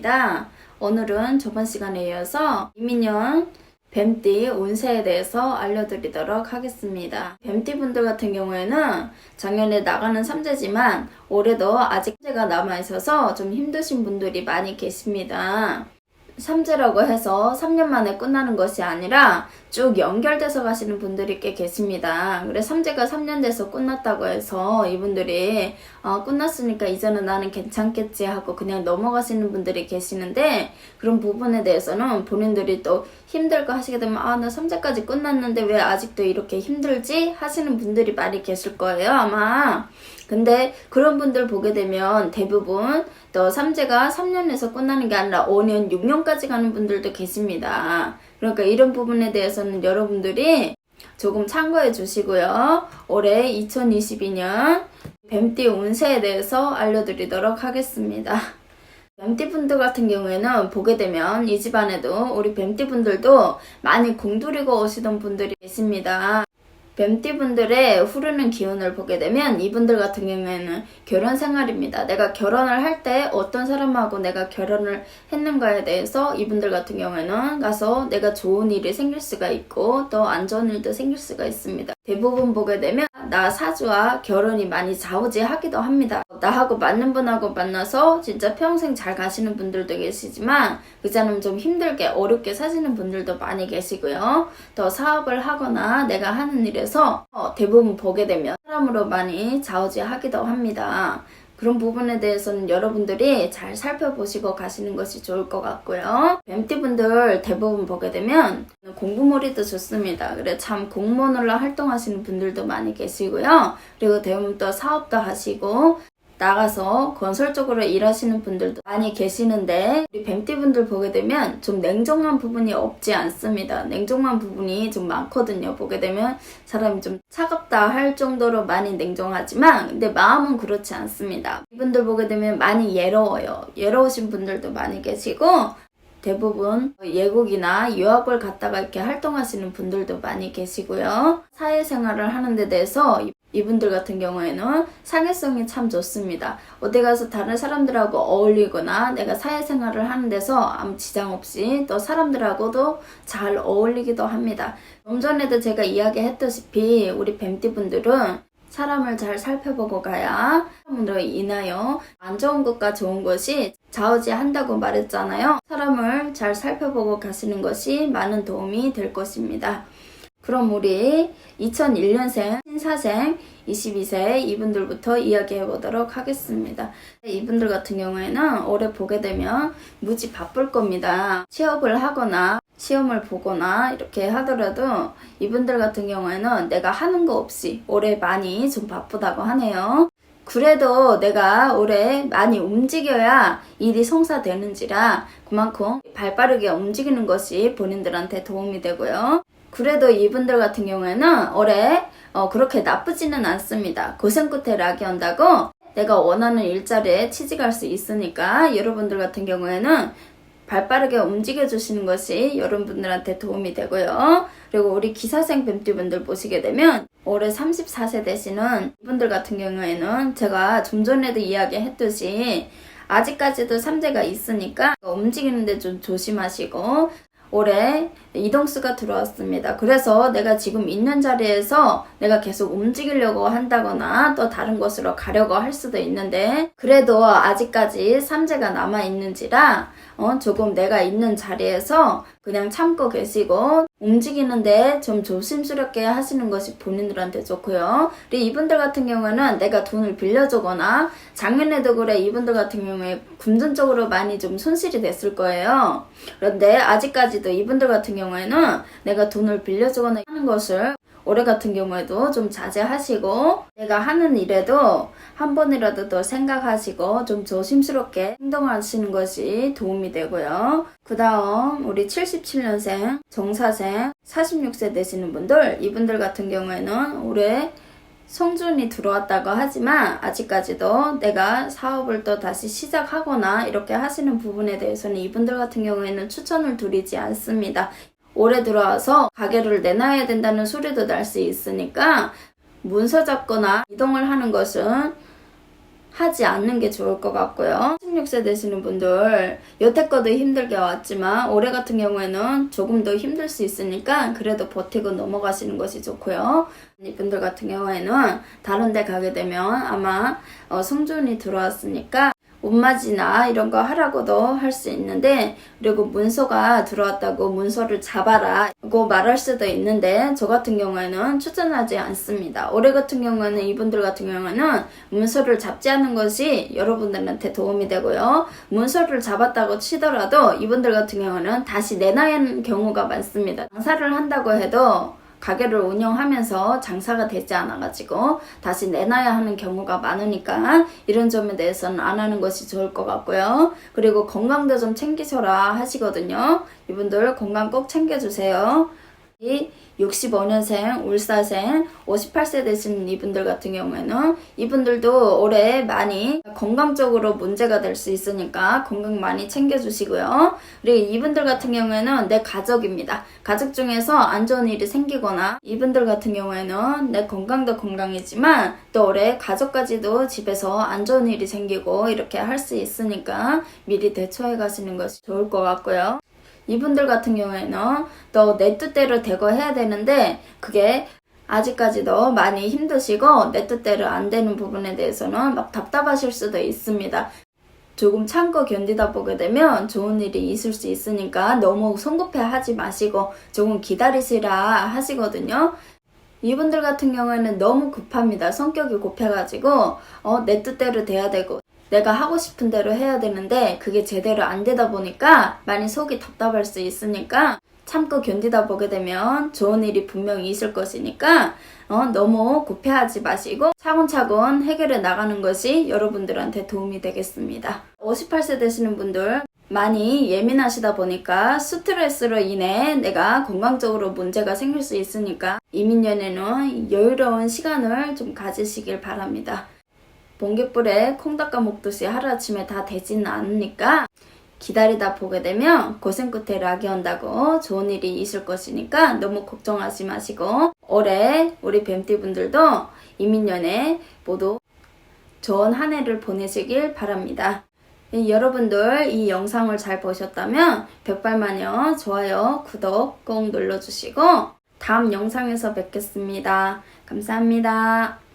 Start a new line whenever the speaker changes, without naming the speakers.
반갑습니다. 오늘은 저번 시간에 이어서 이민년 뱀띠 운세에 대해서 알려드리도록 하겠습니다. 뱀띠 분들 같은 경우에는 작년에 나가는 삼재지만 올해도 아직 삼재가 남아있어서 좀 힘드신 분들이 많이 계십니다. 삼재라고 해서 3년 만에 끝나는 것이 아니라 쭉 연결돼서 가시는 분들이 꽤 계십니다. 그래 삼재가 3년 돼서 끝났다고 해서 이분들이 끝났으니까 이제는 나는 괜찮겠지 하고 그냥 넘어가시는 분들이 계시는데, 그런 부분에 대해서는 본인들이 또 힘들고 하시게 되면 나 삼재까지 끝났는데 왜 아직도 이렇게 힘들지? 하시는 분들이 많이 계실 거예요, 아마. 근데 그런 분들 보게 되면 대부분 또 삼재가 3년에서 끝나는 게 아니라 5년, 6년까지 가는 분들도 계십니다. 그러니까 이런 부분에 대해서는 여러분들이 조금 참고해 주시고요. 올해 2022년 뱀띠 운세에 대해서 알려드리도록 하겠습니다. 뱀띠 분들 같은 경우에는 보게 되면 이 집안에도 우리 뱀띠 분들도 많이 공들이고 오시던 분들이 계십니다. 뱀띠 분들의 흐르는 기운을 보게 되면 이분들 같은 경우에는 결혼 생활입니다. 내가 결혼을 할 때 어떤 사람하고 내가 결혼을 했는가에 대해서 이분들 같은 경우에는 가서 내가 좋은 일이 생길 수가 있고 또 안 좋은 일도 생길 수가 있습니다. 대부분 보게 되면 나 사주와 결혼이 많이 좌우지하기도 합니다. 나하고 맞는 분하고 만나서 진짜 평생 잘 가시는 분들도 계시지만 그자는 좀 힘들게 어렵게 사시는 분들도 많이 계시고요. 또 사업을 하거나 내가 하는 일에서 대부분 보게 되면 사람으로 많이 좌우지하기도 합니다. 그런 부분에 대해서는 여러분들이 잘 살펴보시고 가시는 것이 좋을 것 같고요. 뱀띠분들 대부분 보게 되면 공부머리도 좋습니다. 그래 참 공무원으로 활동하시는 분들도 많이 계시고요. 그리고 대부분 또 사업도 하시고 나가서 건설 쪽으로 일하시는 분들도 많이 계시는데, 우리 뱀띠분들 보게 되면 좀 냉정한 부분이 없지 않습니다. 냉정한 부분이 좀 많거든요. 보게 되면 사람이 좀 차갑다 할 정도로 많이 냉정하지만 근데 마음은 그렇지 않습니다. 이분들 보게 되면 많이 예로워요. 예로우신 분들도 많이 계시고 대부분 외국이나 유학을 갔다가 이렇게 활동하시는 분들도 많이 계시고요. 사회생활을 하는 데 대해서 이분들 같은 경우에는 사회성이 참 좋습니다. 어디 가서 다른 사람들하고 어울리거나 내가 사회생활을 하는 데서 아무 지장 없이 또 사람들하고도 잘 어울리기도 합니다. 좀 전에도 제가 이야기했다시피 우리 뱀띠분들은 사람을 잘 살펴보고 가야 사람으로 인하여 안 좋은 것과 좋은 것이 좌우지한다고 말했잖아요. 사람을 잘 살펴보고 가시는 것이 많은 도움이 될 것입니다. 그럼 우리 2001년생 신사생 22세 이분들부터 이야기해 보도록 하겠습니다. 이분들 같은 경우에는 올해 보게 되면 무지 바쁠 겁니다. 취업을 하거나 시험을 보거나 이렇게 하더라도 이분들 같은 경우에는 내가 하는 거 없이 올해 많이 좀 바쁘다고 하네요. 그래도 내가 올해 많이 움직여야 일이 성사되는지라 그만큼 발빠르게 움직이는 것이 본인들한테 도움이 되고요. 그래도 이분들 같은 경우에는 올해 그렇게 나쁘지는 않습니다. 고생 끝에 락이 온다고 내가 원하는 일자리에 취직할 수 있으니까 여러분들 같은 경우에는 발빠르게 움직여주시는 것이 여러분들한테 도움이 되고요. 그리고 우리 기사생 뱀띠분들 보시게 되면 올해 34세 되시는 이분들 같은 경우에는 제가 좀 전에도 이야기했듯이 아직까지도 삼재가 있으니까 움직이는데 좀 조심하시고, 올해 이동수가 들어왔습니다. 그래서 내가 지금 있는 자리에서 내가 계속 움직이려고 한다거나 또 다른 곳으로 가려고 할 수도 있는데, 그래도 아직까지 삼재가 남아있는지라 조금 내가 있는 자리에서 그냥 참고 계시고 움직이는데 좀 조심스럽게 하시는 것이 본인들한테 좋고요. 그리고 이분들 같은 경우는 내가 돈을 빌려주거나 작년에도 그래 이분들 같은 경우에 금전적으로 많이 좀 손실이 됐을 거예요. 그런데 아직까지도 이분들 같은 경우에는 내가 돈을 빌려주거나 하는 것을 올해 같은 경우에도 좀 자제하시고 내가 하는 일에도 한 번이라도 더 생각하시고 좀 조심스럽게 행동하시는 것이 도움이 되고요. 그 다음 우리 77년생 정사생 46세 되시는 분들, 이분들 같은 경우에는 올해 성준이 들어왔다고 하지만 아직까지도 내가 사업을 또 다시 시작하거나 이렇게 하시는 부분에 대해서는 이분들 같은 경우에는 추천을 드리지 않습니다. 올해 들어와서 가게를 내놔야 된다는 소리도 날 수 있으니까 문서 잡거나 이동을 하는 것은 하지 않는 게 좋을 것 같고요. 16세 되시는 분들 여태껏도 힘들게 왔지만 올해 같은 경우에는 조금 더 힘들 수 있으니까 그래도 버티고 넘어가시는 것이 좋고요. 이분들 같은 경우에는 다른 데 가게 되면 아마 성존이 들어왔으니까 옷맞이나 이런 거 하라고도 할 수 있는데, 그리고 문서가 들어왔다고 문서를 잡아라 고 말할 수도 있는데 저 같은 경우에는 추천하지 않습니다. 올해 같은 경우에는 이분들 같은 경우에는 문서를 잡지 않는 것이 여러분들한테 도움이 되고요. 문서를 잡았다고 치더라도 이분들 같은 경우는 다시 내놔야 하는 경우가 많습니다. 장사를 한다고 해도 가게를 운영하면서 장사가 되지 않아가지고 다시 내놔야 하는 경우가 많으니까 이런 점에 대해서는 안 하는 것이 좋을 것 같고요. 그리고 건강도 좀 챙기셔라 하시거든요. 이분들 건강 꼭 챙겨주세요. 이 65년생, 울사생, 58세 되시는 이분들 같은 경우에는 이분들도 올해 많이 건강적으로 문제가 될 수 있으니까 건강 많이 챙겨주시고요. 그리고 이분들 같은 경우에는 내 가족입니다. 가족 중에서 안 좋은 일이 생기거나 이분들 같은 경우에는 내 건강도 건강이지만 또 올해 가족까지도 집에서 안 좋은 일이 생기고 이렇게 할 수 있으니까 미리 대처해 가시는 것이 좋을 것 같고요. 이분들 같은 경우에는 또 내 뜻대로 되고 해야 되는데 그게 아직까지도 많이 힘드시고 내 뜻대로 안 되는 부분에 대해서는 막 답답하실 수도 있습니다. 조금 참고 견디다 보게 되면 좋은 일이 있을 수 있으니까 너무 성급해 하지 마시고 조금 기다리시라 하시거든요. 이분들 같은 경우에는 너무 급합니다. 성격이 급해가지고 내 뜻대로 돼야 되고 내가 하고 싶은 대로 해야 되는데 그게 제대로 안 되다 보니까 많이 속이 답답할 수 있으니까 참고 견디다 보게 되면 좋은 일이 분명히 있을 것이니까 너무 급해하지 마시고 차근차근 해결해 나가는 것이 여러분들한테 도움이 되겠습니다. 58세 되시는 분들 많이 예민하시다 보니까 스트레스로 인해 내가 건강적으로 문제가 생길 수 있으니까 이민년에는 여유로운 시간을 좀 가지시길 바랍니다. 번갯불에 콩 닦아 먹듯이 하루아침에 다 되지는 않으니까 기다리다 보게 되면 고생 끝에 락이 온다고 좋은 일이 있을 것이니까 너무 걱정하지 마시고 올해 우리 뱀띠분들도 이민년에 모두 좋은 한 해를 보내시길 바랍니다. 여러분들 이 영상을 잘 보셨다면 백발마녀 좋아요, 구독 꼭 눌러주시고 다음 영상에서 뵙겠습니다. 감사합니다.